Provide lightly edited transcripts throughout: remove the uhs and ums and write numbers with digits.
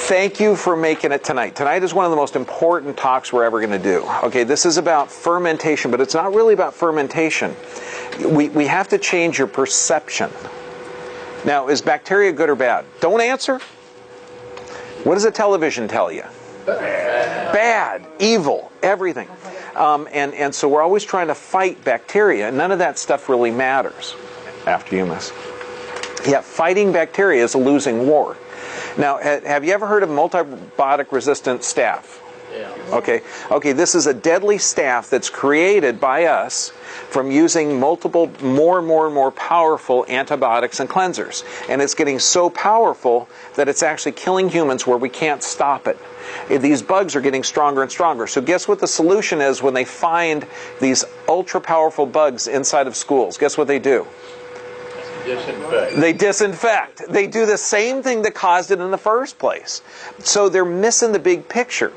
Thank you for making it tonight. Tonight is one of the most important talks we're ever going to do. Okay, this is about fermentation, but it's not really about fermentation. We have to change your perception. Now, is bacteria good or bad? Don't answer. What does the television tell you? Bad, evil, everything. And so we're always trying to fight bacteria. None of that stuff really matters. After you, miss. Yeah, fighting bacteria is a losing war. Now, have you ever heard of multibiotic resistant staph? Yeah. Okay, this is a deadly staph that's created by us from using multiple, more and more powerful antibiotics and cleansers. And it's getting so powerful that it's actually killing humans where we can't stop it. These bugs are getting stronger and stronger. So guess what the solution is when they find these ultra-powerful bugs inside of schools? Guess what they do? Disinfect. They disinfect. They do the same thing that caused it in the first place. So they're missing the big picture.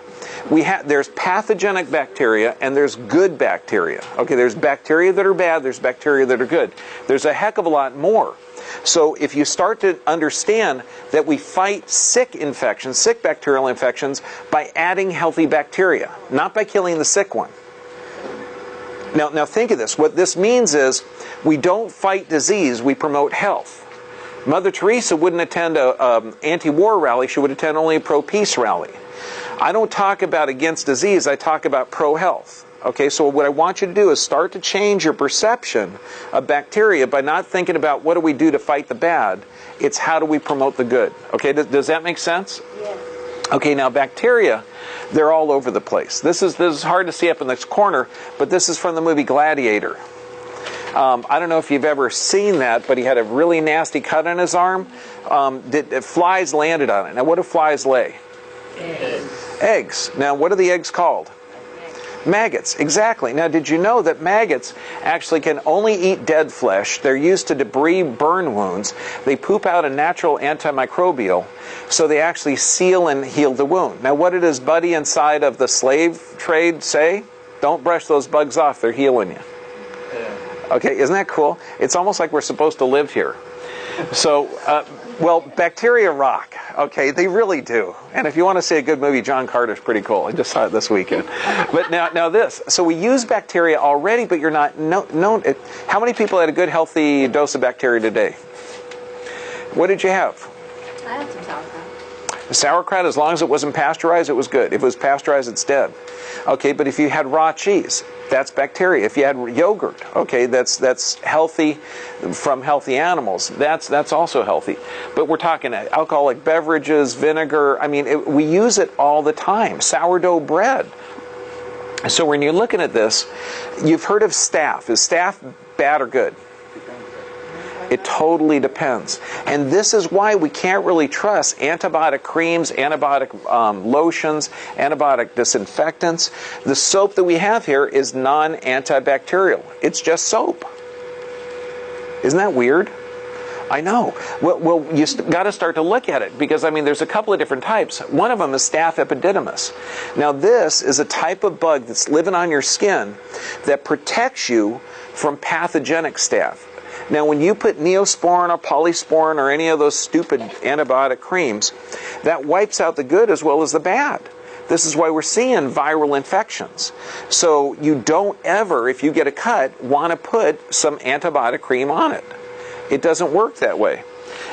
There's pathogenic bacteria and there's good bacteria. Okay, there's bacteria that are bad, there's bacteria that are good. There's a heck of a lot more. So if you start to understand that we fight sick infections, sick bacterial infections, by adding healthy bacteria, not by killing the sick one. Now think of this. What this means is we don't fight disease, we promote health. Mother Teresa wouldn't attend an anti-war rally, she would attend only a pro-peace rally. I don't talk about against disease, I talk about pro-health. Okay, so what I want you to do is start to change your perception of bacteria by not thinking about what do we do to fight the bad, it's how do we promote the good. Okay, does that make sense? Yes. Okay, now bacteria, they're all over the place. This is hard to see up in this corner, but this is from the movie Gladiator. I don't know if you've ever seen that, but he had a really nasty cut on his arm. Flies landed on it. Now, what do flies lay? Eggs. Now, what are the eggs called? Maggots, exactly. Now, did you know that maggots actually can only eat dead flesh? They're used to debris burn wounds. They poop out a natural antimicrobial, so they actually seal and heal the wound. Now, what did his buddy inside of the slave trade say? Don't brush those bugs off, they're healing you. Okay, isn't that cool? It's almost like we're supposed to live here. So, well, bacteria rock. Okay, they really do. And if you want to see a good movie, John Carter's pretty cool. I just saw it this weekend. But now this. So we use bacteria already, but you're not known. How many people had a good, healthy dose of bacteria today? What did you have? I had some sauerkraut. Sauerkraut, as long as it wasn't pasteurized, it was good. If it was pasteurized, it's dead. Okay, but if you had raw cheese, that's bacteria. If you had yogurt, okay, that's healthy from healthy animals. That's also healthy. But we're talking alcoholic beverages, vinegar. I mean, we use it all the time. Sourdough bread. So when you're looking at this, you've heard of staph. Is staph bad or good? It totally depends. And this is why we can't really trust antibiotic creams, antibiotic lotions, antibiotic disinfectants. The soap that we have here is non-antibacterial. It's just soap. Isn't that weird? I know. Well, you got to start to look at it because, I mean, there's a couple of different types. One of them is Staph epididymis. Now, this is a type of bug that's living on your skin that protects you from pathogenic staph. Now, when you put Neosporin or Polysporin or any of those stupid antibiotic creams, that wipes out the good as well as the bad. This is why we're seeing viral infections. So you don't ever, if you get a cut, want to put some antibiotic cream on it. It doesn't work that way.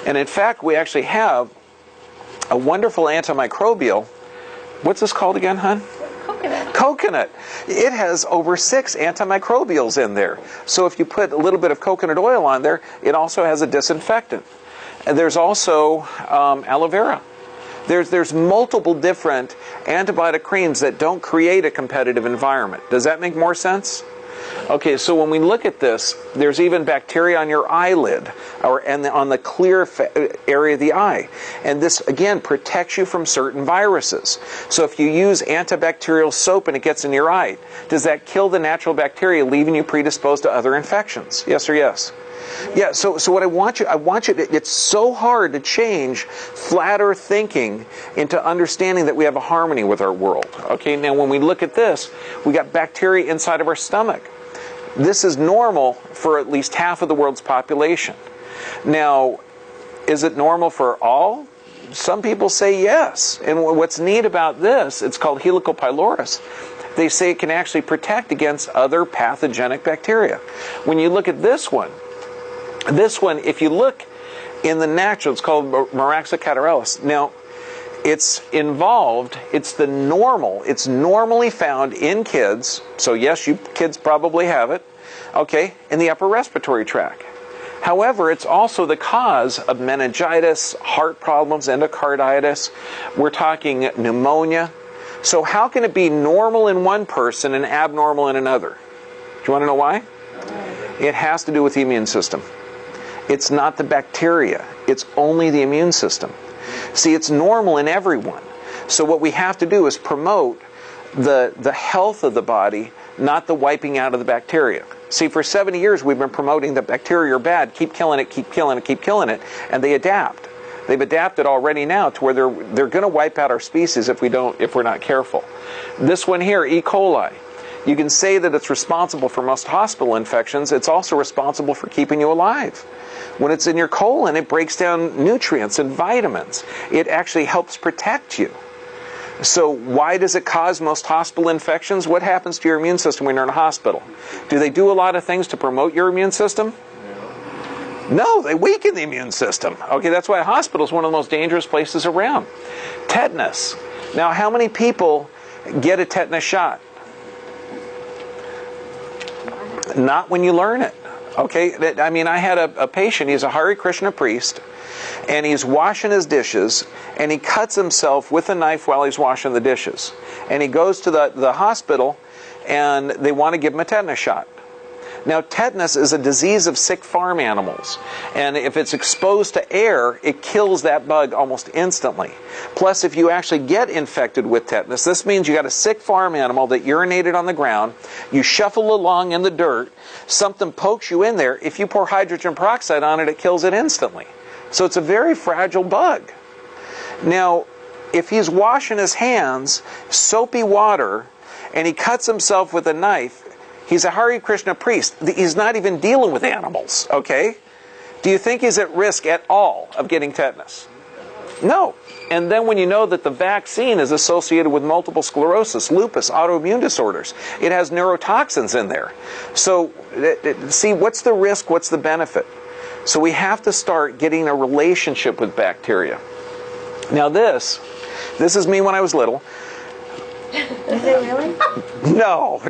And in fact, we actually have a wonderful antimicrobial. What's this called again, hon? Coconut. It has over 6 antimicrobials in there. So if you put a little bit of coconut oil on there, it also has a disinfectant. And there's also aloe vera. There's multiple different antibiotic creams that don't create a competitive environment. Does that make more sense? Okay, so when we look at this, there's even bacteria on your eyelid and on the clear area of the eye. And this, again, protects you from certain viruses. So if you use antibacterial soap and it gets in your eye, does that kill the natural bacteria, leaving you predisposed to other infections? Yes or yes? Yeah, so what I want you, it's so hard to change flat earth thinking into understanding that we have a harmony with our world. Okay, now when we look at this, we got bacteria inside of our stomach. This is normal for at least half of the world's population. Now, is it normal for all some people say yes. And what's neat about this, it's called Helical pylorus. They say it can actually protect against other pathogenic bacteria. When you look at this one, if you look in the natural, it's called Moraxia catarrhalis. Now, it's involved, it's normally found in kids, so yes, you kids probably have it, okay, in the upper respiratory tract. However, it's also the cause of meningitis, heart problems, endocarditis. We're talking pneumonia. So how can it be normal in one person and abnormal in another? Do you want to know why? It has to do with the immune system. It's not the bacteria. It's only the immune system. See, it's normal in everyone. So what we have to do is promote the health of the body, not the wiping out of the bacteria. See, for 70 years we've been promoting that bacteria are bad, keep killing it, keep killing it, keep killing it, and they adapt. They've adapted already now to where they're going to wipe out our species if we're not careful. This one here, E. coli, you can say that it's responsible for most hospital infections. It's also responsible for keeping you alive. When it's in your colon, it breaks down nutrients and vitamins. It actually helps protect you. So why does it cause most hospital infections? What happens to your immune system when you're in a hospital? Do they do a lot of things to promote your immune system? No, they weaken the immune system. Okay, that's why a hospital is one of the most dangerous places around. Tetanus. Now, how many people get a tetanus shot? Not when you learn it. Okay, I mean, I had a patient, he's a Hare Krishna priest, and he's washing his dishes, and he cuts himself with a knife while he's washing the dishes. And he goes to the hospital, and they want to give him a tetanus shot. Now, tetanus is a disease of sick farm animals, and if it's exposed to air, it kills that bug almost instantly. Plus, if you actually get infected with tetanus, this means you got a sick farm animal that urinated on the ground, you shuffle along in the dirt, something pokes you in there, if you pour hydrogen peroxide on it, it kills it instantly. So it's a very fragile bug. Now, if he's washing his hands, soapy water, and he cuts himself with a knife, he's a Hare Krishna priest. He's not even dealing with animals, okay? Do you think he's at risk at all of getting tetanus? No. And then when you know that the vaccine is associated with multiple sclerosis, lupus, autoimmune disorders, it has neurotoxins in there. So, see, what's the risk, what's the benefit? So we have to start getting a relationship with bacteria. Now this is me when I was little. Is it really? No.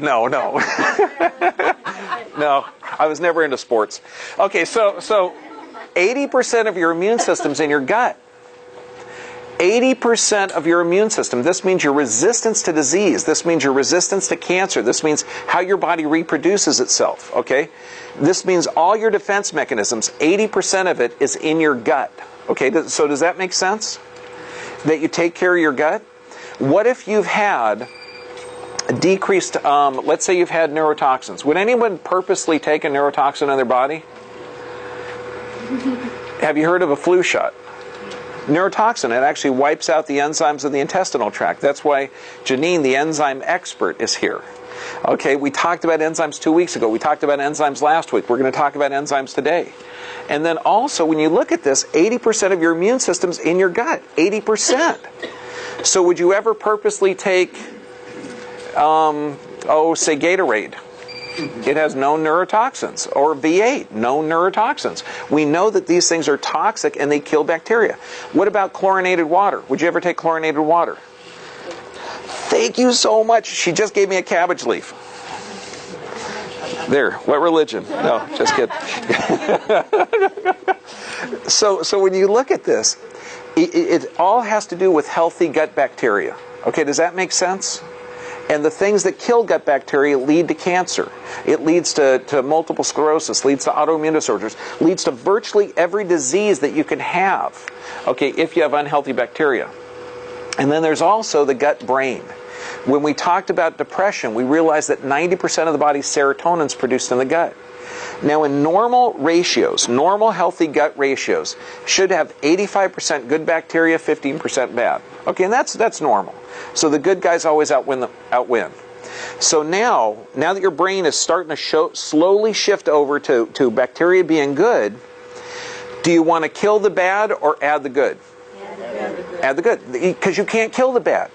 No, I was never into sports. Okay, so 80% of your immune system's in your gut. 80% of your immune system. This means your resistance to disease. This means your resistance to cancer. This means how your body reproduces itself, okay? This means all your defense mechanisms, 80% of it is in your gut. Okay, so does that make sense? That you take care of your gut? What if you've had a decreased, let's say you've had neurotoxins. Would anyone purposely take a neurotoxin in their body? Have you heard of a flu shot? Neurotoxin, it actually wipes out the enzymes of the intestinal tract. That's why Janine, the enzyme expert, is here. Okay, we talked about enzymes 2 weeks ago. We talked about enzymes last week. We're going to talk about enzymes today. And then also, when you look at this, 80% of your immune system's in your gut. 80%. So would you ever purposely take, say Gatorade? It has no neurotoxins. Or V8, no neurotoxins. We know that these things are toxic and they kill bacteria. What about chlorinated water? Would you ever take chlorinated water? Thank you so much. She just gave me a cabbage leaf. There, what religion? No, just kidding. So when you look at this, it all has to do with healthy gut bacteria. Okay, does that make sense? And the things that kill gut bacteria lead to cancer. It leads to multiple sclerosis, leads to autoimmune disorders, leads to virtually every disease that you can have, okay, if you have unhealthy bacteria. And then there's also the gut brain. When we talked about depression, we realized that 90% of the body's serotonin is produced in the gut. Now in normal ratios, normal healthy gut ratios should have 85% good bacteria, 15% bad. Okay, and that's normal. So the good guys always outwin. So now that your brain is starting to slowly shift over to bacteria being good, do you want to kill the bad or add the good? Add the good. Because you can't kill the bad.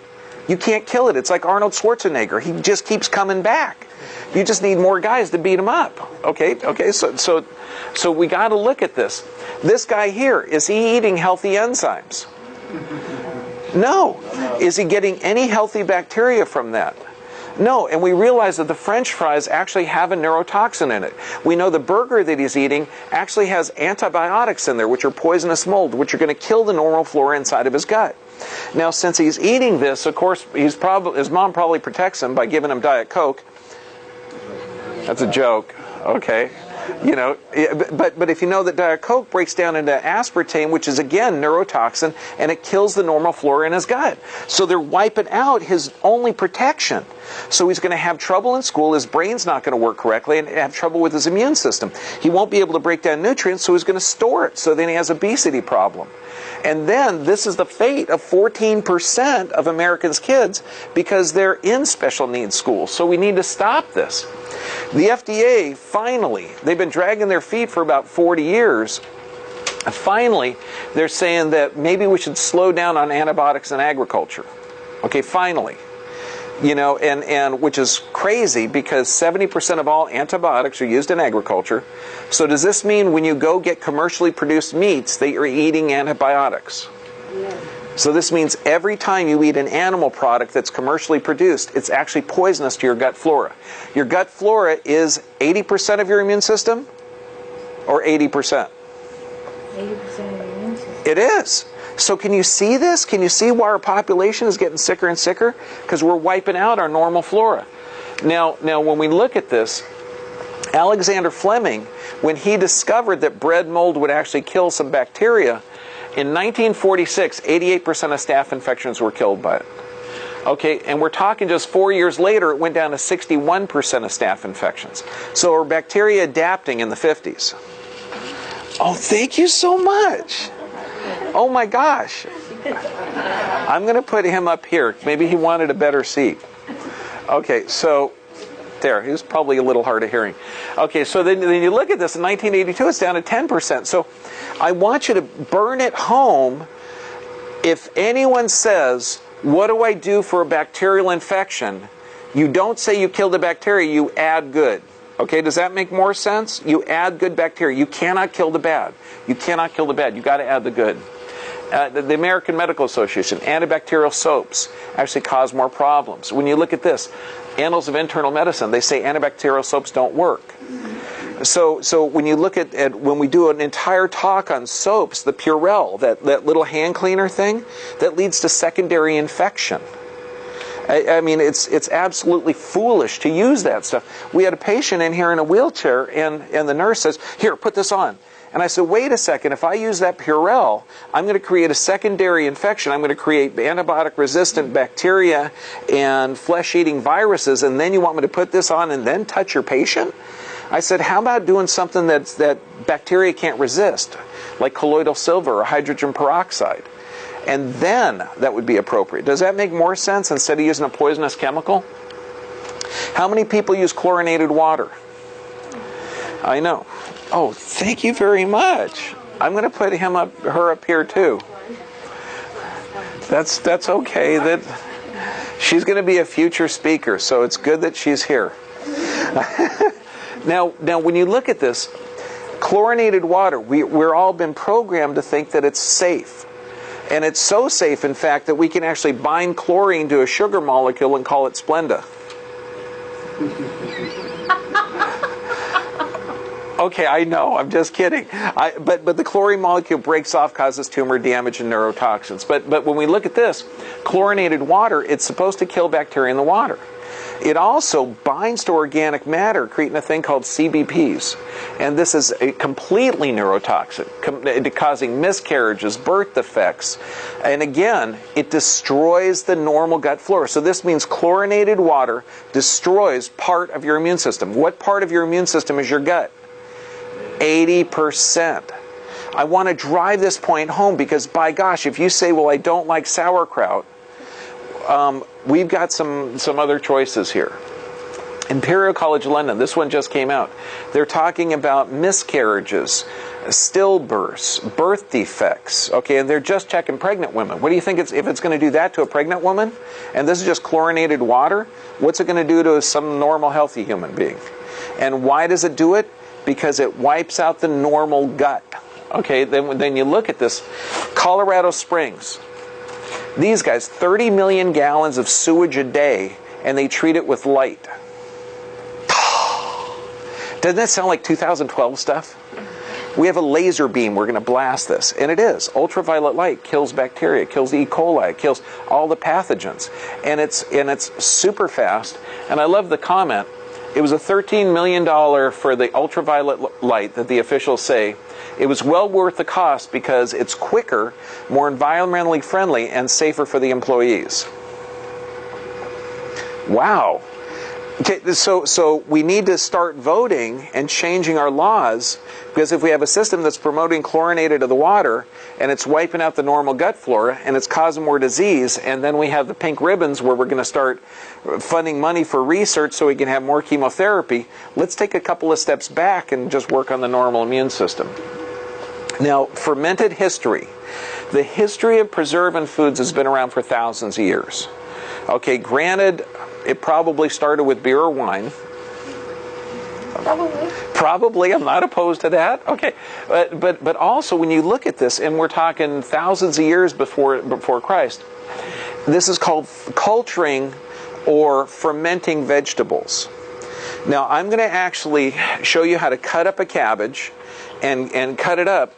You can't kill it. It's like Arnold Schwarzenegger. He just keeps coming back. You just need more guys to beat him up. Okay, so we got to look at this. This guy here, is he eating healthy enzymes? No. Is he getting any healthy bacteria from that? No, and we realize that the French fries actually have a neurotoxin in it. We know the burger that he's eating actually has antibiotics in there, which are poisonous mold, which are going to kill the normal flora inside of his gut. Now, since he's eating this, of course, his mom probably protects him by giving him Diet Coke. That's a joke. Okay. You know, but if you know that Diet Coke breaks down into aspartame, which is again neurotoxin, and it kills the normal flora in his gut. So they're wiping out his only protection. So he's going to have trouble in school, his brain's not going to work correctly, and have trouble with his immune system. He won't be able to break down nutrients, so he's going to store it. So then he has obesity problem. And then this is the fate of 14% of Americans' kids because they're in special needs schools. So we need to stop this. The FDA, finally, they've been dragging their feet for about 40 years. Finally, they're saying that maybe we should slow down on antibiotics in agriculture. Okay, finally. You know, and which is crazy because 70% of all antibiotics are used in agriculture. So does this mean when you go get commercially produced meats that you're eating antibiotics? Yes. So this means every time you eat an animal product that's commercially produced, it's actually poisonous to your gut flora. Your gut flora is 80% of your immune system or 80%? 80% of your immune system. It is. So can you see this? Can you see why our population is getting sicker and sicker? Because we're wiping out our normal flora. Now, when we look at this, Alexander Fleming, when he discovered that bread mold would actually kill some bacteria, in 1946, 88% of staph infections were killed by it. Okay, and we're talking just 4 years later, it went down to 61% of staph infections. So are bacteria adapting in the 50s? Oh, thank you so much. Oh my gosh. I'm going to put him up here. Maybe he wanted a better seat. Okay, so there, he was probably a little hard of hearing. Okay, so then you look at this, in 1982 it's down to 10%. So I want you to burn it home. If anyone says, what do I do for a bacterial infection? You don't say you kill the bacteria, you add good. Okay, does that make more sense? You add good bacteria. You cannot kill the bad. You cannot kill the bad. You got to add the good. The American Medical Association, antibacterial soaps actually cause more problems. When you look at this, Annals of Internal Medicine, they say antibacterial soaps don't work. So when you look at when we do an entire talk on soaps, the Purell, that little hand cleaner thing, that leads to secondary infection. I mean, it's absolutely foolish to use that stuff. We had a patient in here in a wheelchair, and the nurse says, here, put this on. And I said, wait a second, if I use that Purell, I'm going to create a secondary infection. I'm going to create antibiotic-resistant bacteria and flesh-eating viruses, and then you want me to put this on and then touch your patient? I said, how about doing something that bacteria can't resist, like colloidal silver or hydrogen peroxide? And then that would be appropriate. Does that make more sense instead of using a poisonous chemical? How many people use chlorinated water? I know. Oh, thank you very much. I'm going to put her up here too. That's okay. That she's going to be a future speaker, so it's good that she's here. Now, when you look at this, chlorinated water, we're all been programmed to think that it's safe. And it's so safe, in fact, that we can actually bind chlorine to a sugar molecule and call it Splenda. Okay, I know, I'm just kidding. But the chlorine molecule breaks off, causes tumor damage and neurotoxins. But when we look at this, chlorinated water, it's supposed to kill bacteria in the water. It also binds to organic matter, creating a thing called CBPs. And this is completely neurotoxic, causing miscarriages, birth defects. And again, it destroys the normal gut flora. So this means chlorinated water destroys part of your immune system. What part of your immune system is your gut? 80%. I want to drive this point home because, by gosh, if you say, well, I don't like sauerkraut, we've got some other choices here. Imperial College London, this one just came out. They're talking about miscarriages, stillbirths, birth defects, okay, and they're just checking pregnant women. What do you think if it's going to do that to a pregnant woman, and this is just chlorinated water, what's it going to do to some normal, healthy human being? And why does it do it? Because it wipes out the normal gut. Okay, then you look at this, Colorado Springs. These guys, 30 million gallons of sewage a day, and they treat it with light. Doesn't that sound like 2012 stuff? We have a laser beam, we're going to blast this. And it is. Ultraviolet light kills bacteria, kills E. coli, kills all the pathogens. And it's super fast. And I love the comment. It was a $13 million for the ultraviolet light that the officials say. It was well worth the cost because it's quicker, more environmentally friendly, and safer for the employees. Wow. Okay, so we need to start voting and changing our laws, because if we have a system that's promoting chlorinated of the water and it's wiping out the normal gut flora and it's causing more disease, and then we have the pink ribbons where we're going to start funding money for research so we can have more chemotherapy, let's take a couple of steps back and just work on the normal immune system. Now, fermented history. The history of preserving foods has been around for thousands of years. Okay, granted, it probably started with beer or wine. Probably, I'm not opposed to that. Okay, but also when you look at this, and we're talking thousands of years before Christ, this is called culturing or fermenting vegetables. Now, I'm going to actually show you how to cut up a cabbage and cut it up.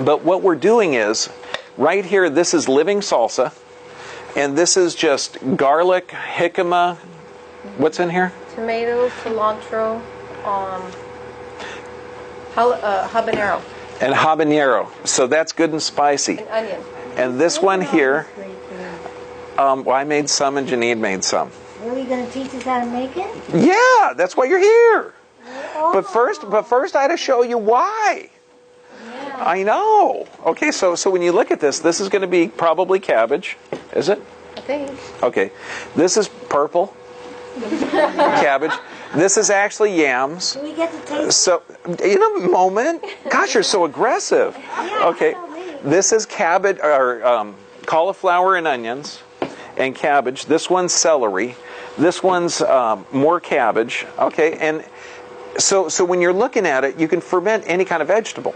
But what we're doing is, right here, this is living salsa. And this is just garlic, jicama. What's in here? Tomatoes, cilantro, habanero. And habanero. So that's good and spicy. And onion. And this one here, well, I made some and Janine made some. Really going to teach us how to make it? Yeah, that's why you're here. Oh. But first I had to show you why. Yeah. I know. Okay, so when you look at this is going to be probably cabbage. Is it? I think. Okay. This is purple cabbage. This is actually yams. Do we get to taste? So, in a moment. Gosh, you're so aggressive. Yeah, Okay. This is cabbage or cauliflower and onions and cabbage. This one's celery. This one's more cabbage. Okay, and so when you're looking at it, you can ferment any kind of vegetable.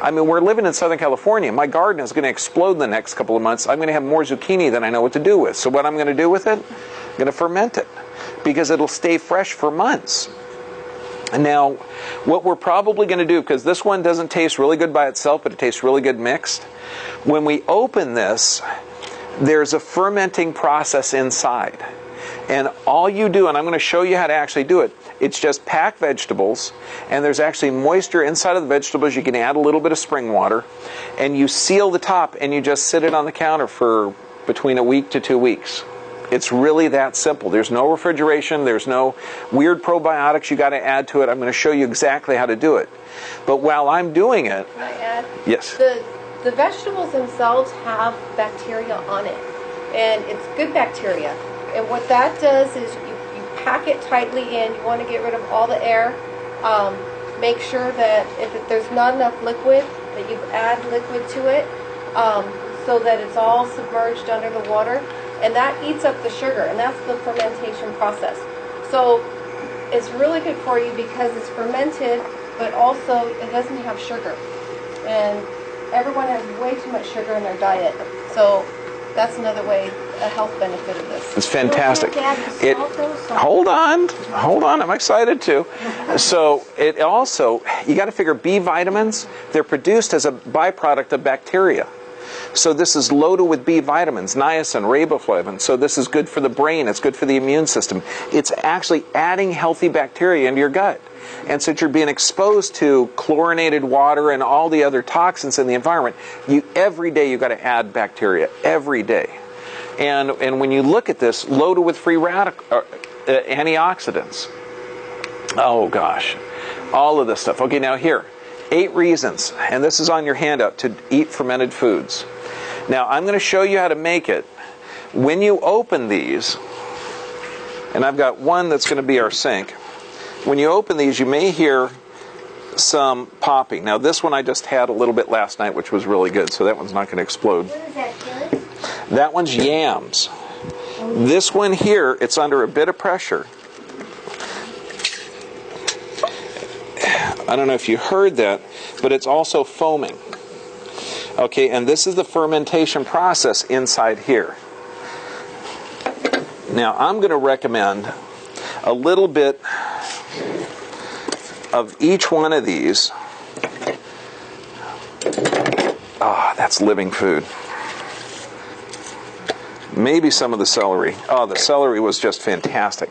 I mean, we're living in Southern California. My garden is going to explode in the next couple of months. I'm going to have more zucchini than I know what to do with. So what I'm going to do with it? I'm going to ferment it because it'll stay fresh for months. Now, what we're probably going to do, because this one doesn't taste really good by itself, but it tastes really good mixed. When we open this, there's a fermenting process inside. And all you do, and I'm going to show you how to actually do it, it's just pack vegetables, and there's actually moisture inside of the vegetables. You can add a little bit of spring water, and you seal the top, and you just sit it on the counter for between a week to 2 weeks. It's really that simple. There's no refrigeration. There's no weird probiotics you got to add to it. I'm going to show you exactly how to do it. But while I'm doing it... Can I add? Yes. The vegetables themselves have bacteria on it, and it's good bacteria. And what that does is you pack it tightly in. You want to get rid of all the air. Make sure that if there's not enough liquid, that you add liquid to it so that it's all submerged under the water. And that eats up the sugar, and that's the fermentation process. So it's really good for you because it's fermented, but also it doesn't have sugar. And everyone has way too much sugar in their diet. So that's another way, a health benefit of this. It's fantastic. Hold on, I'm excited too. So it also, you got to figure B vitamins, they're produced as a byproduct of bacteria. So this is loaded with B vitamins, niacin, riboflavin. So this is good for the brain, it's good for the immune system. It's actually adding healthy bacteria into your gut. And since you're being exposed to chlorinated water and all the other toxins in the environment, every day you've got to add bacteria, every day. And when you look at this, loaded with free antioxidants. Oh gosh, all of this stuff. Okay, now here, 8 reasons, and this is on your handout, to eat fermented foods. Now I'm going to show you how to make it. When you open these, And I've got one that's going to be our sink. When you open these, you may hear some popping. Now this one I just had a little bit last night, which was really good, so that one's not going to explode. What is that, carrots? That one's yams. This one here, it's under a bit of pressure. I don't know if you heard that, but it's also foaming. Okay, and this is the fermentation process inside here. Now I'm going to recommend a little bit of each one of these. Ah, that's living food. Maybe some of the celery. Oh, the celery was just fantastic.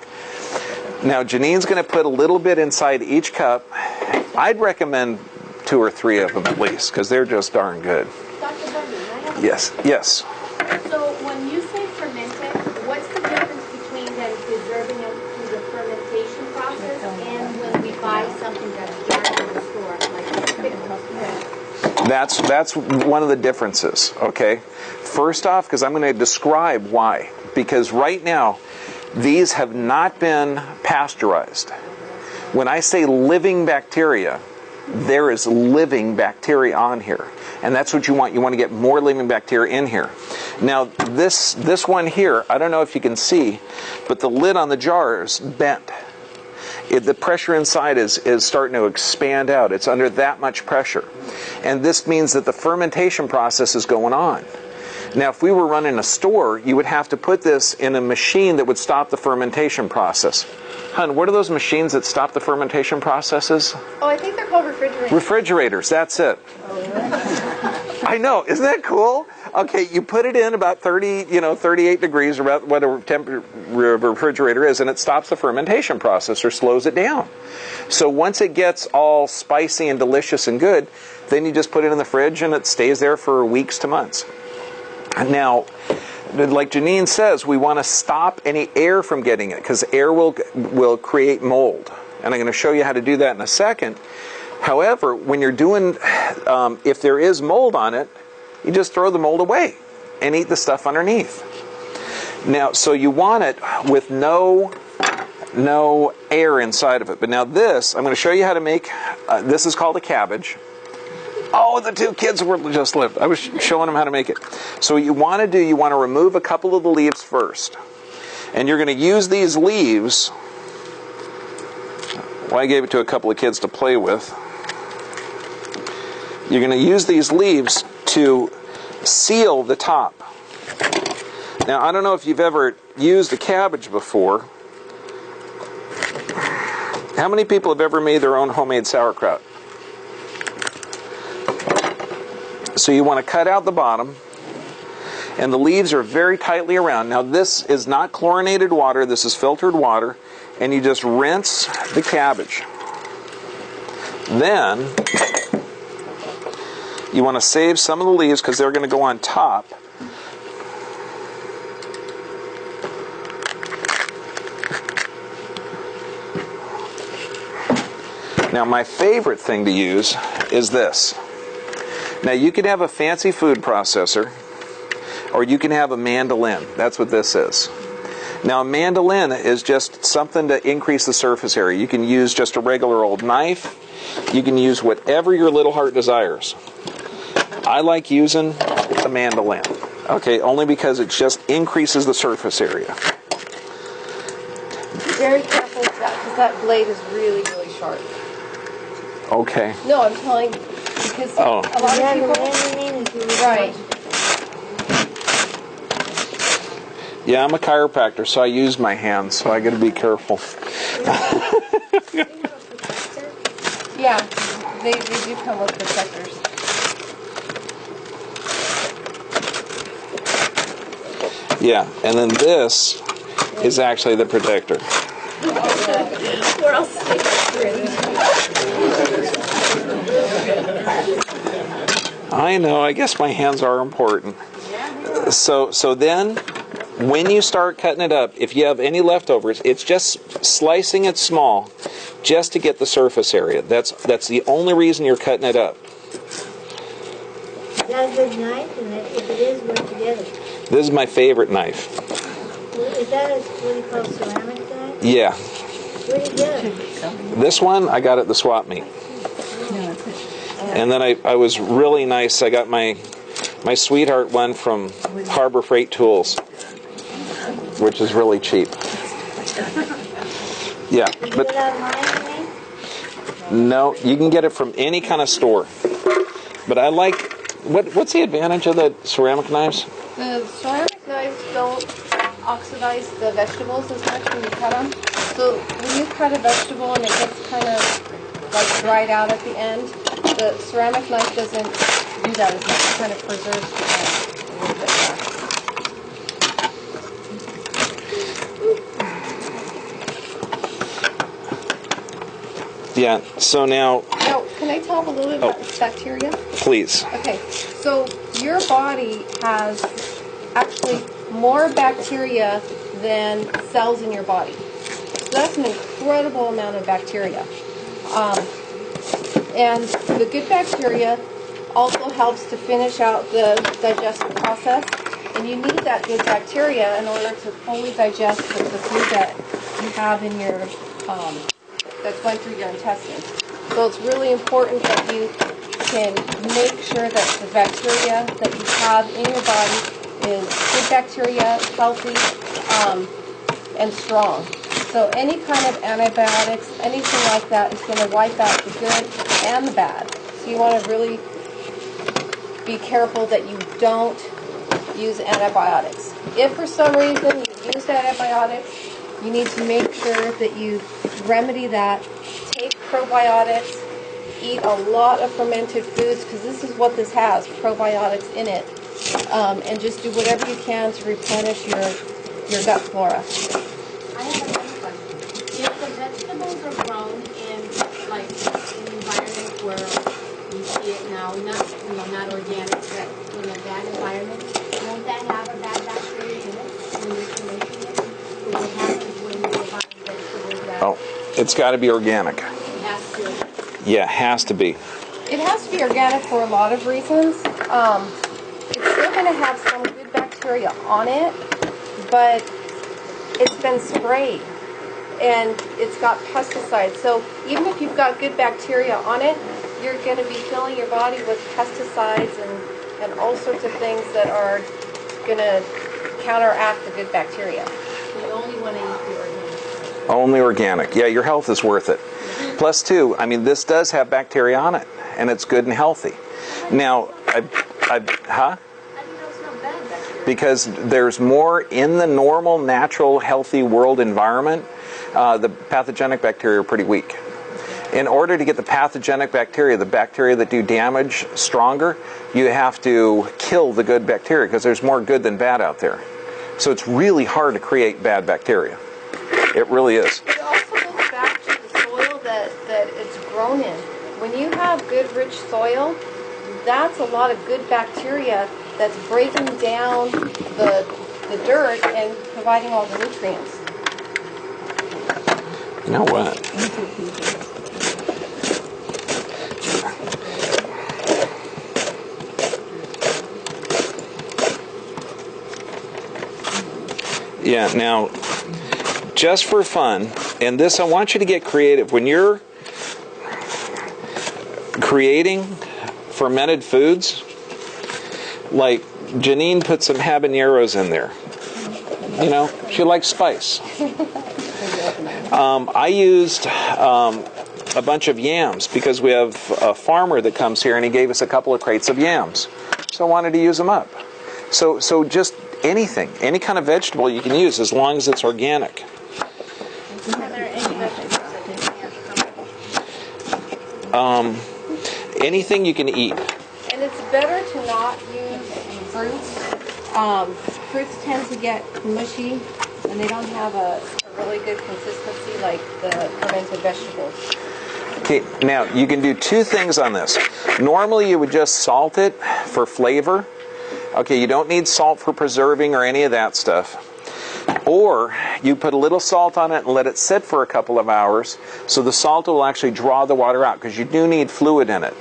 Now Janine's going to put a little bit inside each cup. I'd recommend 2 or 3 of them at least, because they're just darn good. Dr. Bundy, I have Yes, yes. So when you say fermented, what's the difference between them preserving it through the fermentation process and when we buy something that's jarred in the store, like pickles? That's one of the differences, okay? First off, because I'm going to describe why. Because right now, these have not been pasteurized. When I say living bacteria, there is living bacteria on here. And that's what you want. You want to get more living bacteria in here. Now, this one here, I don't know if you can see, but the lid on the jar is bent. The pressure inside is starting to expand out. It's under that much pressure. And this means that the fermentation process is going on. Now, if we were running a store, you would have to put this in a machine that would stop the fermentation process. Hun, what are those machines that stop the fermentation processes? Oh, I think they're called refrigerators. Refrigerators, that's it. I know, isn't that cool? Okay, you put it in about 38 degrees, or about whatever temperature refrigerator is, and it stops the fermentation process or slows it down. So once it gets all spicy and delicious and good, then you just put it in the fridge and it stays there for weeks to months. Now, like Janine says, we want to stop any air from getting it, because air will create mold. And I'm going to show you how to do that in a second. However, when you're doing, if there is mold on it, you just throw the mold away and eat the stuff underneath. Now, so you want it with no air inside of it. But now this, I'm going to show you how to make, this is called a cabbage. Oh, the 2 kids were just left. I was showing them how to make it. So what you want to do, you want to remove a couple of the leaves first. And you're going to use these leaves. Well, I gave it to a couple of kids to play with. You're going to use these leaves to seal the top. Now, I don't know if you've ever used a cabbage before. How many people have ever made their own homemade sauerkraut? So you want to cut out the bottom, and the leaves are very tightly around. Now this is not chlorinated water, this is filtered water, and you just rinse the cabbage. Then you want to save some of the leaves because they're going to go on top. Now my favorite thing to use is this. Now you can have a fancy food processor, or you can have a mandolin. That's what this is. Now a mandolin is just something to increase the surface area. You can use just a regular old knife. You can use whatever your little heart desires. I like using a mandolin. Okay, only because it just increases the surface area. Be very careful with that, because that blade is really, really sharp. Okay. No, I'm telling you, because a lot of people... Right. Yeah, I'm a chiropractor, so I use my hands, so I got to be careful. Yeah, they do come with protectors. Yeah, and then this is actually the protector. We're all I know, I guess my hands are important. So then, when you start cutting it up, if you have any leftovers, it's just slicing it small, just to get the surface area. That's the only reason you're cutting it up. Is that a good knife? And if it is, where'd you get it? This is my favorite knife. Is that what you call ceramic dye? Yeah. Where did you get it? This one I got at the swap meet. And then I was really nice. I got my sweetheart one from Harbor Freight Tools, which is really cheap. Yeah, Did you but get it online, you mean? no, you can get it from any kind of store. But I like, what's the advantage of the ceramic knives? The ceramic knives don't oxidize the vegetables as much when you cut them. So when you cut a vegetable and it gets kind of like dried out at the end, the ceramic knife doesn't do that as much. It kind of preserves the end a little bit more. Yeah, so now, Now, can I talk a little bit about this bacteria? please. Okay, so your body has actually more bacteria than cells in your body. So that's an incredible amount of bacteria. And the good bacteria also helps to finish out the digestive process. And you need that good bacteria in order to fully digest the food that you have in your, that's going through your intestines. So it's really important that you can make sure that the bacteria that you have in your body is good bacteria, healthy, and strong. So any kind of antibiotics, anything like that is going to wipe out the good and the bad. So you want to really be careful that you don't use antibiotics. If for some reason you used antibiotics, you need to make sure that you remedy that. Take probiotics, eat a lot of fermented foods, because this is what this has, probiotics in it. And just do whatever you can to replenish your gut flora. I have another question. If the vegetables are grown in like an environment where we see it now, not organic, but in a bad environment, won't that have a bad bacteria in it when you're fermenting it? So what happens when you're buying vegetables that Oh, it's got to be organic. has to? Yeah, has to be. It has to be organic for a lot of reasons. It's still going to have some good bacteria on it, but it's been sprayed and it's got pesticides. So even if you've got good bacteria on it, you're going to be filling your body with pesticides and all sorts of things that are going to counteract the good bacteria. So you only want to eat the organic. Only organic. Yeah, your health is worth it. Plus, too, I mean, this does have bacteria on it, and it's good and healthy. Now, huh? How do you know it's not bad bacteria? Because there's more in the normal, natural, healthy world environment. The pathogenic bacteria are pretty weak. In order to get the pathogenic bacteria, the bacteria that do damage, stronger, you have to kill the good bacteria because there's more good than bad out there. So it's really hard to create bad bacteria. It really is. It also goes back to the soil that it's grown in. When you have good, rich soil, that's a lot of good bacteria that's breaking down the dirt and providing all the nutrients. You know what? Yeah, now, just for fun, and this, I want you to get creative. When you're creating fermented foods, like Janine put some habaneros in there. You know, she likes spice. I used a bunch of yams because we have a farmer that comes here and he gave us a couple of crates of yams. So I wanted to use them up. So just anything, any kind of vegetable you can use as long as it's organic. Anything you can eat. And it's better to not use fruits. Fruits tend to get mushy and they don't have a really good consistency like the fermented vegetables. Okay, now you can do two things on this. Normally you would just salt it for flavor. Okay, you don't need salt for preserving or any of that stuff. Or you put a little salt on it and let it sit for a couple of hours so the salt will actually draw the water out because you do need fluid in it.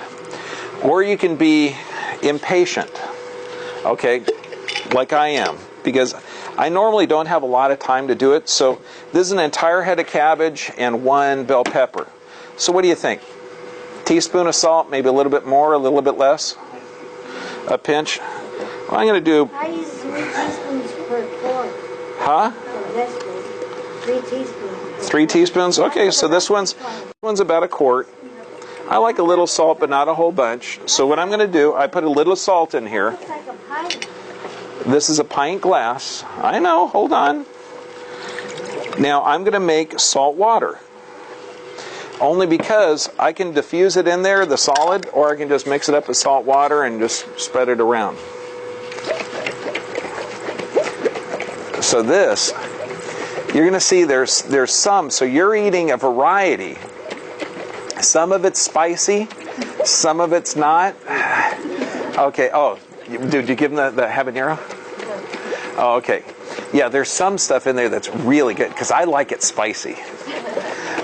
Or you can be impatient, okay, like I am, because I normally don't have a lot of time to do it. So this is an entire head of cabbage and 1 bell pepper. So what do you think? Teaspoon of salt, maybe a little bit more, a little bit less? A pinch? Well, I'm going to do... I use 3 teaspoons per quart. Huh? For vegetables. 3 teaspoons. 3 teaspoons? Okay, so this one's about a quart. I like a little salt, but not a whole bunch. So what I'm going to do, I put a little salt in here. Looks like a pint. This is a pint glass. I know, hold on. Now I'm going to make salt water. Only because I can diffuse it in there, the solid, or I can just mix it up with salt water and just spread it around. So this, you're going to see there's some, so you're eating a variety. Some of it's spicy, some of it's not. Okay, oh, did you give them the habanero? Oh, okay. Yeah, there's some stuff in there that's really good, because I like it spicy.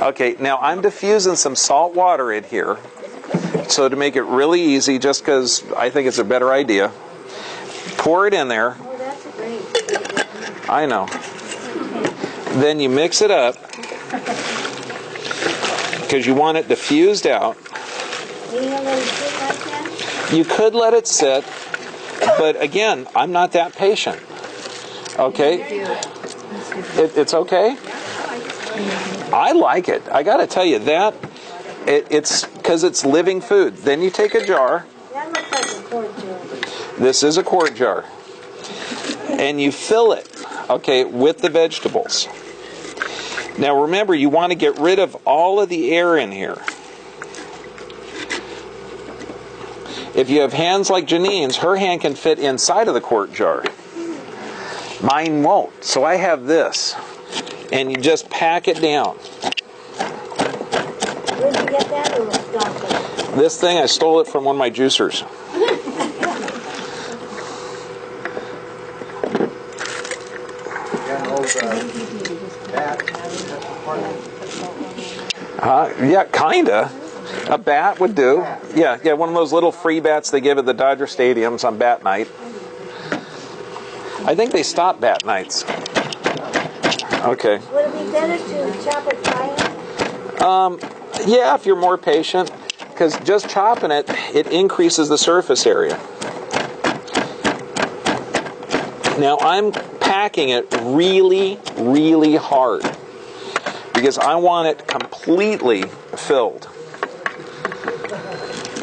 Okay, now I'm diffusing some salt water in here, so to make it really easy, just because I think it's a better idea. Pour it in there. Oh, that's great. I know. Then you mix it up, because you want it diffused out. You gonna let it sit like that? You could let it sit, but again, I'm not that patient. Okay? It's okay? I like it. I got to tell you that it's because it's living food. Then you take a jar. That looks like a quart jar. This is a quart jar. And you fill it, okay, with the vegetables. Now remember, you want to get rid of all of the air in here. If you have hands like Janine's, her hand can fit inside of the quart jar. Mine won't. So I have this. And you just pack it down. Where'd you get that little stuff? This thing, I stole it from one of my juicers. Yeah, kinda. A bat would do. Yeah, one of those little free bats they give at the Dodger stadiums on bat night. I think they stopped bat nights. Okay. Would it be better to chop it fine? Yeah, if you're more patient, because just chopping it, it increases the surface area. Now I'm packing it really, really hard because I want it completely filled.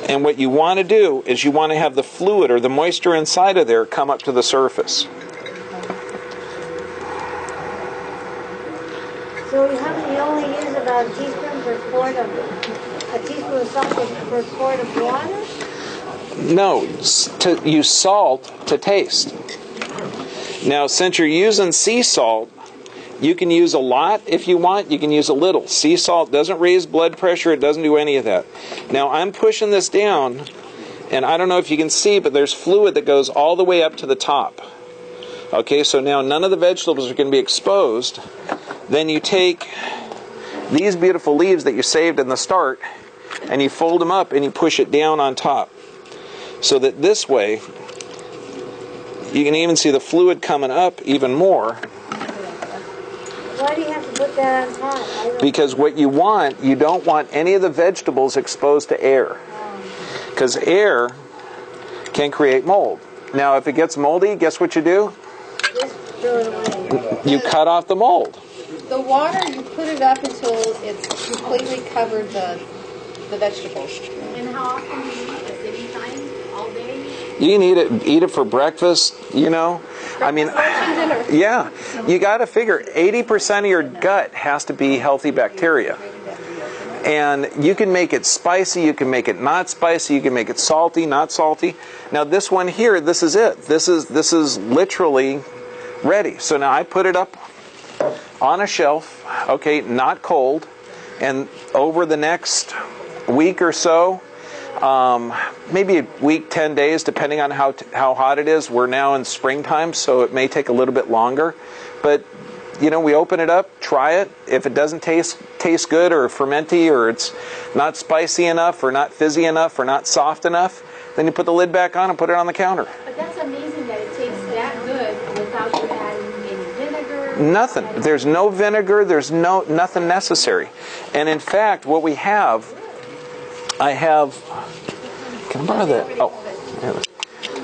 And what you want to do is you want to have the fluid or the moisture inside of there come up to the surface. So you only use about a teaspoon per quart of, a teaspoon of salt per quart of water? No, to use salt to taste. Now, since you're using sea salt, you can use a lot if you want. You can use a little. Sea salt doesn't raise blood pressure. It doesn't do any of that. Now, I'm pushing this down, and I don't know if you can see, but there's fluid that goes all the way up to the top. Okay, so now none of the vegetables are going to be exposed. Then you take these beautiful leaves that you saved in the start, and you fold them up and you push it down on top. So that this way, you can even see the fluid coming up even more. Why do you have to put that on top? Because what you want, you don't want any of the vegetables exposed to air. Because air can create mold. Now, if it gets moldy, guess what you do? Just throw it away. You cut off the mold. The water, you put it up until it's completely covered the vegetables. And how often do you eat it? Any time? All day? You can eat it for breakfast, you know. I mean, yeah, you got to figure 80% of your gut has to be healthy bacteria. And you can make it spicy, you can make it not spicy, you can make it salty, not salty. Now this one here, this is it. This is literally ready. So now I put it up on a shelf, okay, not cold, and over the next week or so, maybe a week, 10 days, depending on how hot it is. We're now in springtime, so it may take a little bit longer. But, you know, we open it up, try it. If it doesn't taste good or fermenty or it's not spicy enough or not fizzy enough or not soft enough, then you put the lid back on and put it on the counter. But that's amazing that it tastes that good without you Nothing. There's no vinegar. There's nothing necessary. And in fact, what we have, I have. Can I borrow that? Oh, yeah.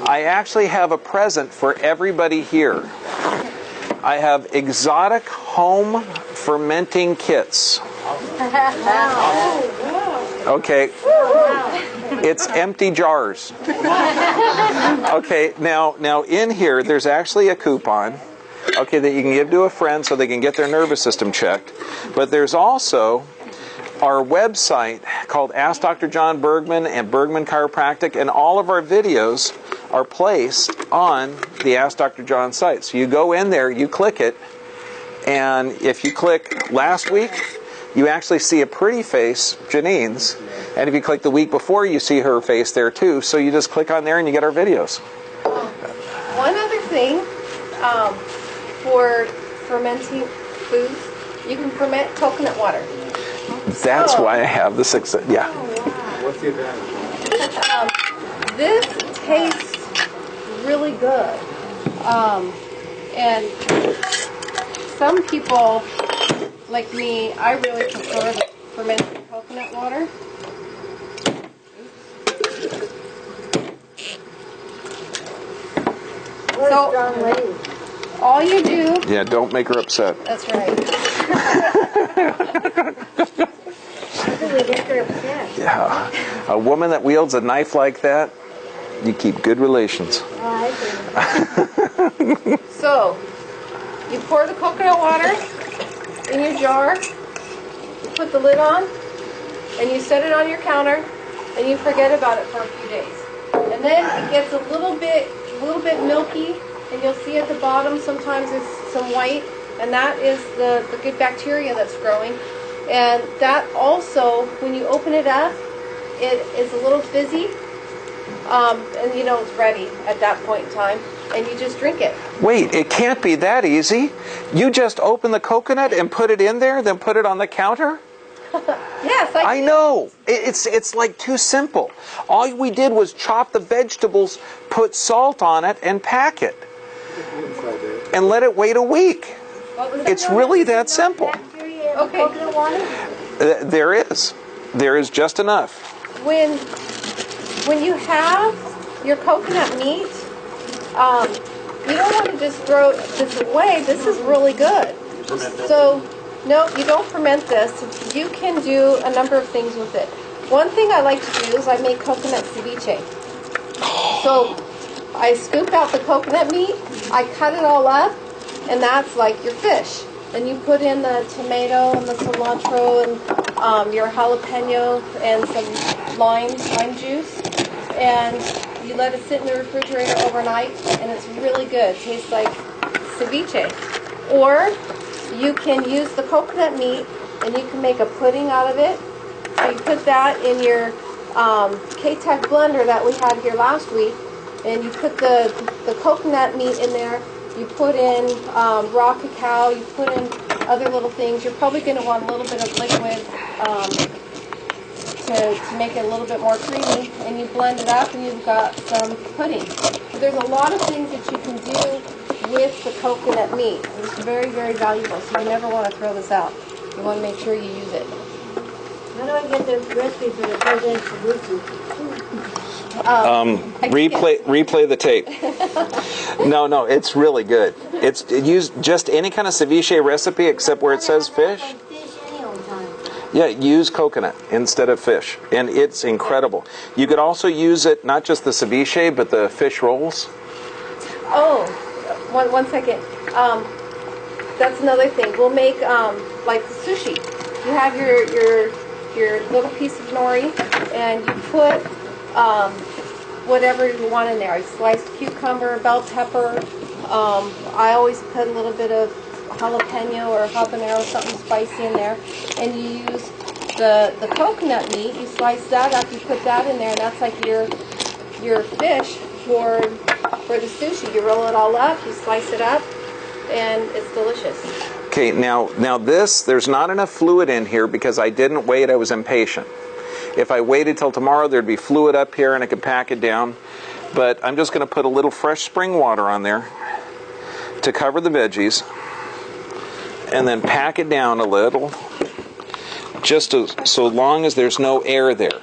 I actually have a present for everybody here. I have exotic home fermenting kits. Okay. It's empty jars. Okay, now in here there's actually a coupon, okay, that you can give to a friend so they can get their nervous system checked. But there's also our website called Ask Dr. John Bergman and Bergman Chiropractic, and all of our videos are placed on the Ask Dr. John site. So you go in there, you click it, and if you click last week, you actually see a pretty face, Janine's, and if you click the week before, you see her face there too. So you just click on there and you get our videos. One other thing, for fermenting foods, you can ferment coconut water. That's why I have the 6. Yeah. What's the advantage? This tastes really good. And some people, like me, I really prefer the fermented coconut water. What So- a strong lady. All you do, Yeah, don't make her upset. that's right. How do we get her upset? Yeah. A woman that wields a knife like that, you keep good relations. Oh, I see. So, you pour the coconut water in your jar, you put the lid on, and you set it on your counter, and you forget about it for a few days. And then it gets a little bit milky, and you'll see at the bottom sometimes it's some white, and that is the good bacteria that's growing. And that also, when you open it up, it is a little fizzy, and you know it's ready at that point in time, and you just drink it. Wait, it can't be that easy. You just open the coconut and put it in there, then put it on the counter? Yes, I know. It's like too simple. All we did was chop the vegetables, put salt on it, and pack it. And let it wait a week. What was that? It's really that simple. Bacteria in Okay. coconut water? There is. There is just enough. When you have your coconut meat, you don't want to just throw this away. This is really good. So, no, you don't ferment this. You can do a number of things with it. One thing I like to do is I make coconut ceviche. So, I scoop out the coconut meat, I cut it all up, and that's like your fish. And you put in the tomato and the cilantro and your jalapeno and some lime juice, and you let it sit in the refrigerator overnight, and it's really good. It tastes like ceviche. Or you can use the coconut meat, and you can make a pudding out of it. So you put that in your K-Tech blender that we had here last week, and you put the coconut meat in there. You put in raw cacao, you put in other little things. You're probably going to want a little bit of liquid to make it a little bit more creamy, and you blend it up and you've got some pudding. So there's a lot of things that you can do with the coconut meat. It's very, very valuable, so you never want to throw this out. You want to make sure you use it. How do I get the recipe for the president's ceviche? Replay the tape. No, it's really good. It's use just any kind of ceviche recipe except where it says fish. Fish any old time. Yeah, use coconut instead of fish, and it's incredible. You could also use it not just the ceviche but the fish rolls. Oh, one second. That's another thing. We'll make like sushi. You have your little piece of nori, and you put whatever you want in there. Sliced cucumber, bell pepper. I always put a little bit of jalapeno or habanero, something spicy in there. And you use the coconut meat. You slice that up. You put that in there, and that's like your fish for the sushi. You roll it all up. You slice it up, and it's delicious. Okay, now this, there's not enough fluid in here because I didn't wait. I was impatient. If I waited till tomorrow, there'd be fluid up here and I could pack it down. But I'm just going to put a little fresh spring water on there to cover the veggies. and then pack it down a little, just so long as there's no air there.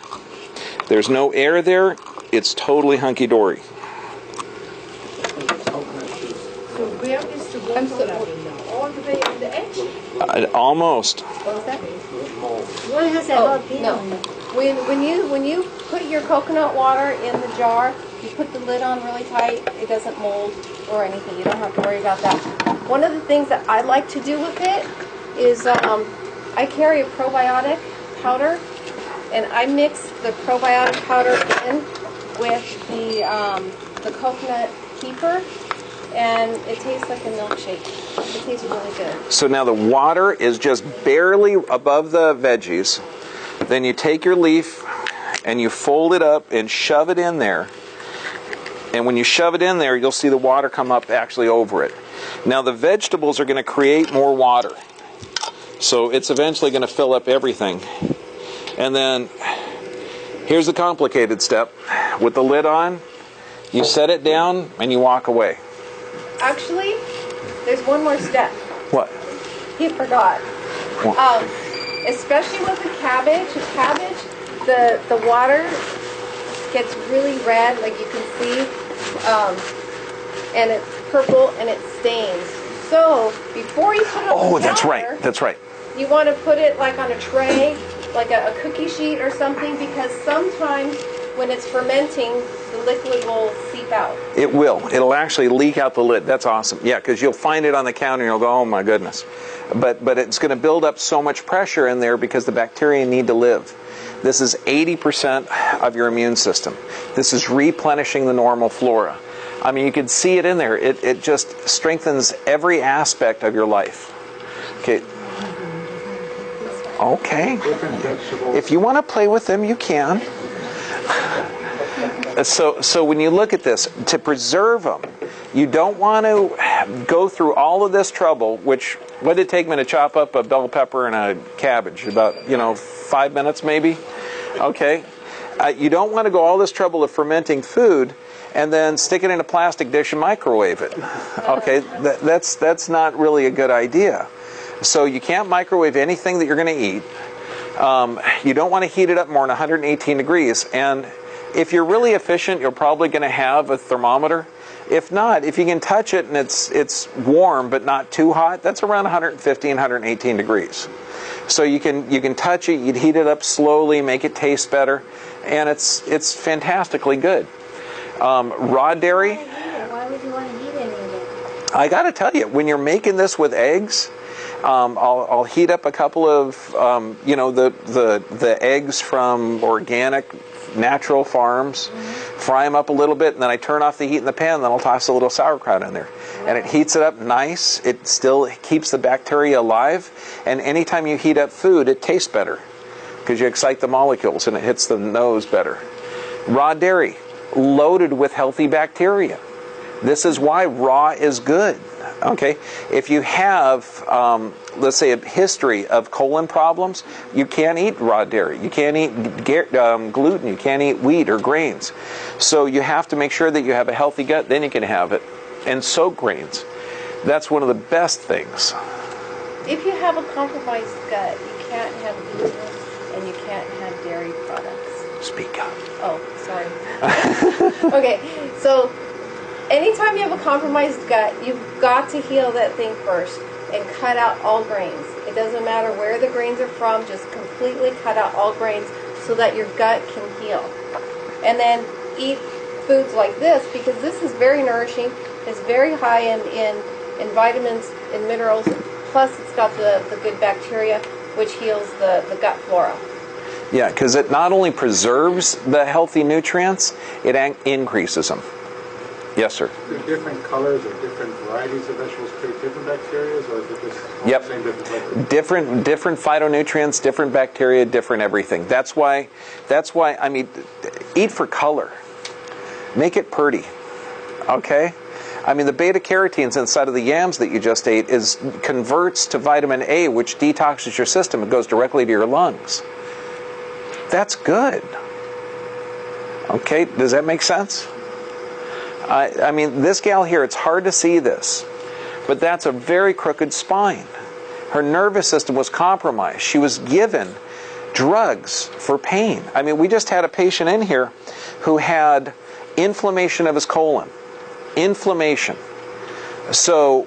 There's no air there, it's totally hunky-dory. So where is the water all the way on the edge? Almost. What was that? What has that jalapeno no. in it? When you put your coconut water in the jar, you put the lid on really tight. It doesn't mold or anything. You don't have to worry about that. One of the things that I like to do with it is I carry a probiotic powder, and I mix the probiotic powder in with the coconut kefir, and it tastes like a milkshake. It tastes really good. So now the water is just barely above the veggies. Then you take your leaf and you fold it up and shove it in there. And when you shove it in there, you'll see the water come up actually over it. Now the vegetables are going to create more water. So it's eventually going to fill up everything. And then here's the complicated step. With the lid on, you set it down and you walk away. Actually, there's one more step. What? He forgot. Especially with the cabbage, the water gets really red, like you can see, and it's purple and it stains. So before you put it on the that's counter, right. That's right. you want to put it like on a tray, like a cookie sheet or something, because sometimes when it's fermenting, the liquid will seep out. It will. It'll actually leak out the lid. That's awesome. Yeah, because you'll find it on the counter and you'll go, oh my goodness. But it's going to build up so much pressure in there because the bacteria need to live. This is 80% of your immune system. This is replenishing the normal flora. I mean, you can see it in there. It just strengthens every aspect of your life. Okay. Okay. If you want to play with them, you can. So when you look at this, to preserve them, you don't want to go through all of this trouble, which, what did it take me to chop up a bell pepper and a cabbage? About, 5 minutes maybe? Okay. You don't want to go all this trouble of fermenting food and then stick it in a plastic dish and microwave it. Okay, that's not really a good idea. So you can't microwave anything that you're going to eat. You don't want to heat it up more than 118 degrees. And if you're really efficient, you're probably going to have a thermometer. If not, if you can touch it and it's warm but not too hot, that's around 115, 118 degrees. So you can touch it, you'd heat it up slowly, make it taste better, and it's fantastically good. Raw dairy. Why would you want to heat any of it? I got to tell you, when you're making this with eggs, I'll heat up a couple of the eggs from organic, natural farms, fry them up a little bit, and then I turn off the heat in the pan, and then I'll toss a little sauerkraut in there. And it heats it up nice. It still keeps the bacteria alive. And anytime you heat up food, it tastes better because you excite the molecules and it hits the nose better. Raw dairy, loaded with healthy bacteria. This is why raw is good. Okay, if you have, let's say, a history of colon problems, you can't eat raw dairy. You can't eat gluten. You can't eat wheat or grains. So you have to make sure that you have a healthy gut, then you can have it. And soak grains. That's one of the best things. If you have a compromised gut, you can't have gluten and you can't have dairy products. Speak up. Oh, sorry. Okay, so anytime you have a compromised gut, you've got to heal that thing first and cut out all grains. It doesn't matter where the grains are from, just completely cut out all grains so that your gut can heal. And then eat foods like this, because this is very nourishing. It's very high in vitamins and minerals, plus it's got the good bacteria, which heals the gut flora. Yeah, because it not only preserves the healthy nutrients, it increases them. Yes, sir. Do different colors or different varieties of vegetables create different bacteria, or is it just all the same different flavor? Different phytonutrients, different bacteria, different everything. That's why I mean, eat for color. Make it pretty. Okay? I mean, the beta carotenes inside of the yams that you just ate converts to vitamin A, which detoxes your system. It goes directly to your lungs. That's good. Okay, does that make sense? I mean, this gal here, it's hard to see this, but that's a very crooked spine. Her nervous system was compromised. She was given drugs for pain. I mean, we just had a patient in here who had inflammation of his colon. Inflammation. So,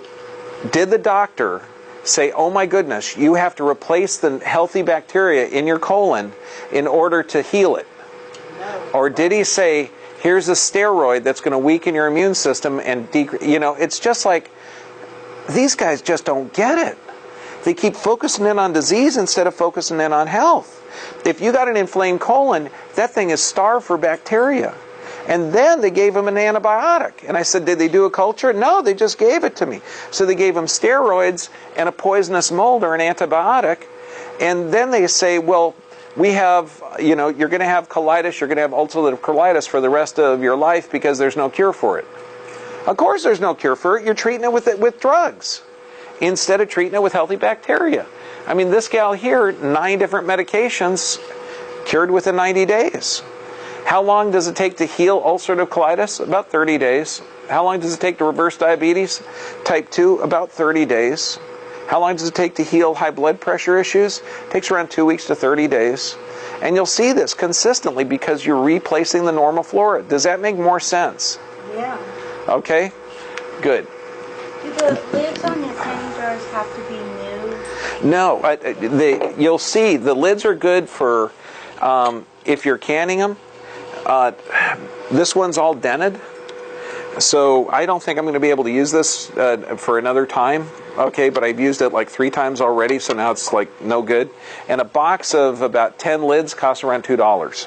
did the doctor say, oh my goodness, you have to replace the healthy bacteria in your colon in order to heal it? Or did he say, here's a steroid that's going to weaken your immune system and it's just like, these guys just don't get it. They keep focusing in on disease instead of focusing in on health. If you got an inflamed colon, that thing is starved for bacteria. And then they gave him an antibiotic. And I said, did they do a culture? No, they just gave it to me. So they gave him steroids and a poisonous mold or an antibiotic. And then they say, well, we have, you're going to have colitis, you're going to have ulcerative colitis for the rest of your life because there's no cure for it. Of course there's no cure for it. You're treating it with drugs instead of treating it with healthy bacteria. I mean, this gal here, 9 different medications, cured within 90 days. How long does it take to heal ulcerative colitis? About 30 days. How long does it take to reverse diabetes type 2? About 30 days. How long does it take to heal high blood pressure issues? It takes around 2 weeks to 30 days. And you'll see this consistently because you're replacing the normal flora. Does that make more sense? Yeah. Okay? Good. Do the lids on the canning jars have to be new? No. You'll see the lids are good for if you're canning them. This one's all dented. So I don't think I'm going to be able to use this for another time. Okay, but I've used it like 3 times already, so now it's like no good. And a box of about 10 lids costs around $2.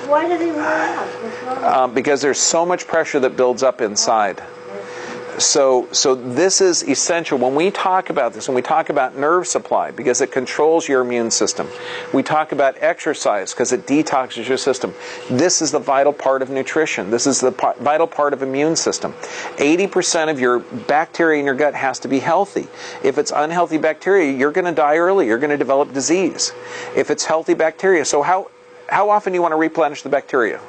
Why do they wear out? What's wrong? Because there's so much pressure that builds up inside. So this is essential. When we talk about this, when we talk about nerve supply, because it controls your immune system. We talk about exercise, because it detoxes your system. This is the vital part of nutrition. This is the vital part of immune system. 80% of your bacteria in your gut has to be healthy. If it's unhealthy bacteria, you're going to die early. You're going to develop disease. If it's healthy bacteria, so how often do you want to replenish the bacteria?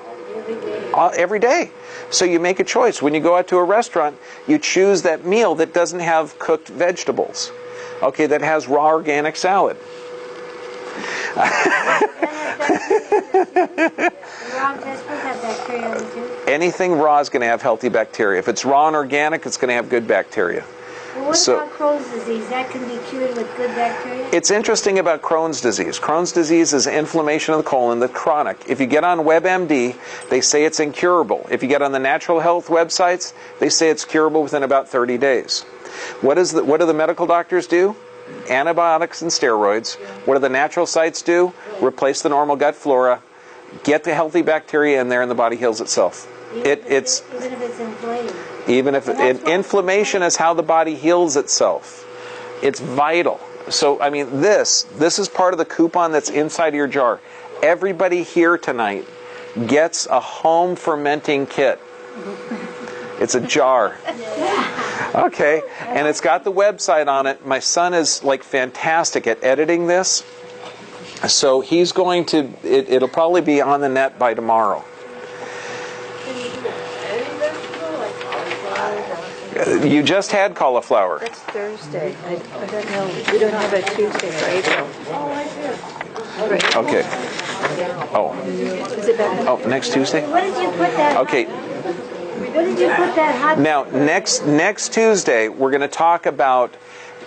Every day. So you make a choice. When you go out to a restaurant, you choose that meal that doesn't have cooked vegetables. Okay, that has raw organic salad. Anything raw is going to have healthy bacteria. If it's raw and organic, it's going to have good bacteria. Well, what about Crohn's disease? That can be cured with good bacteria? It's interesting about Crohn's disease. Crohn's disease is inflammation of the colon that's chronic. If you get on WebMD, they say it's incurable. If you get on the natural health websites, they say it's curable within about 30 days. What do the medical doctors do? Antibiotics and steroids. What do the natural sites do? Replace the normal gut flora, get the healthy bacteria in there, and the body heals itself. Even if it's inflamed. Even if inflammation is how the body heals itself. It's vital. So, I mean, this is part of the coupon that's inside of your jar. Everybody here tonight gets a home fermenting kit. It's a jar. Okay, and it's got the website on it. My son is like fantastic at editing this. So he's going to, it'll probably be on the net by tomorrow. You just had cauliflower. That's Thursday. I don't know. We don't have a Tuesday for April. Right. Okay. Oh. Is it back? Oh, next Tuesday? What did you put that? Okay. What did you put that hot? Now, next Tuesday, we're going to talk about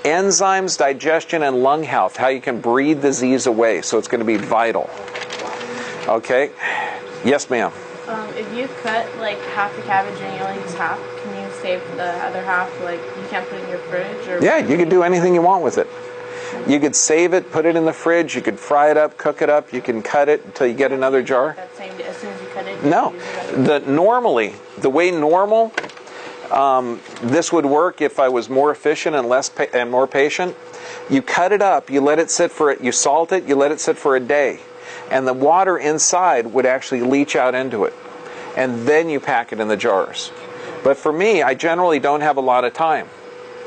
enzymes, digestion, and lung health, how you can breathe disease away. So it's going to be vital. Okay? Yes, ma'am. If you cut like half the cabbage and you only use half, can you save the other half? Like you can't put it in your fridge? Or Yeah, you can do anything you want with it. You could save it, put it in the fridge. You could fry it up, cook it up. You can cut it until you get another jar. That same as soon as you cut it. No, the way normal, this would work if I was more efficient and more patient. You cut it up, you let it sit you salt it, you let it sit for a day, and the water inside would actually leach out into it, and then you pack it in the jars. But for me, I generally don't have a lot of time.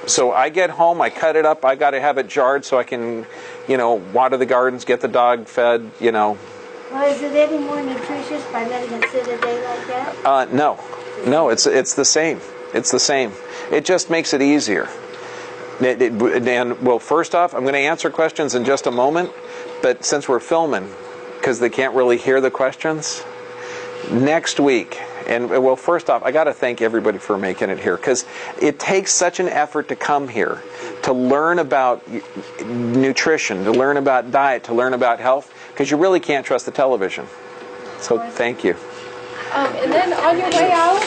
So I get home, I cut it up, I got to have it jarred so I can, water the gardens, get the dog fed, Well, is it any more nutritious by letting it sit a day like that? No, it's the same. It's the same. It just makes it easier. Dan, well, first off, I'm going to answer questions in just a moment, but since we're filming, because they can't really hear the questions, next week, and well, first off, I got to thank everybody for making it here, because it takes such an effort to come here, to learn about nutrition, to learn about diet, to learn about health, because you really can't trust the television. So thank you. And then on your way out,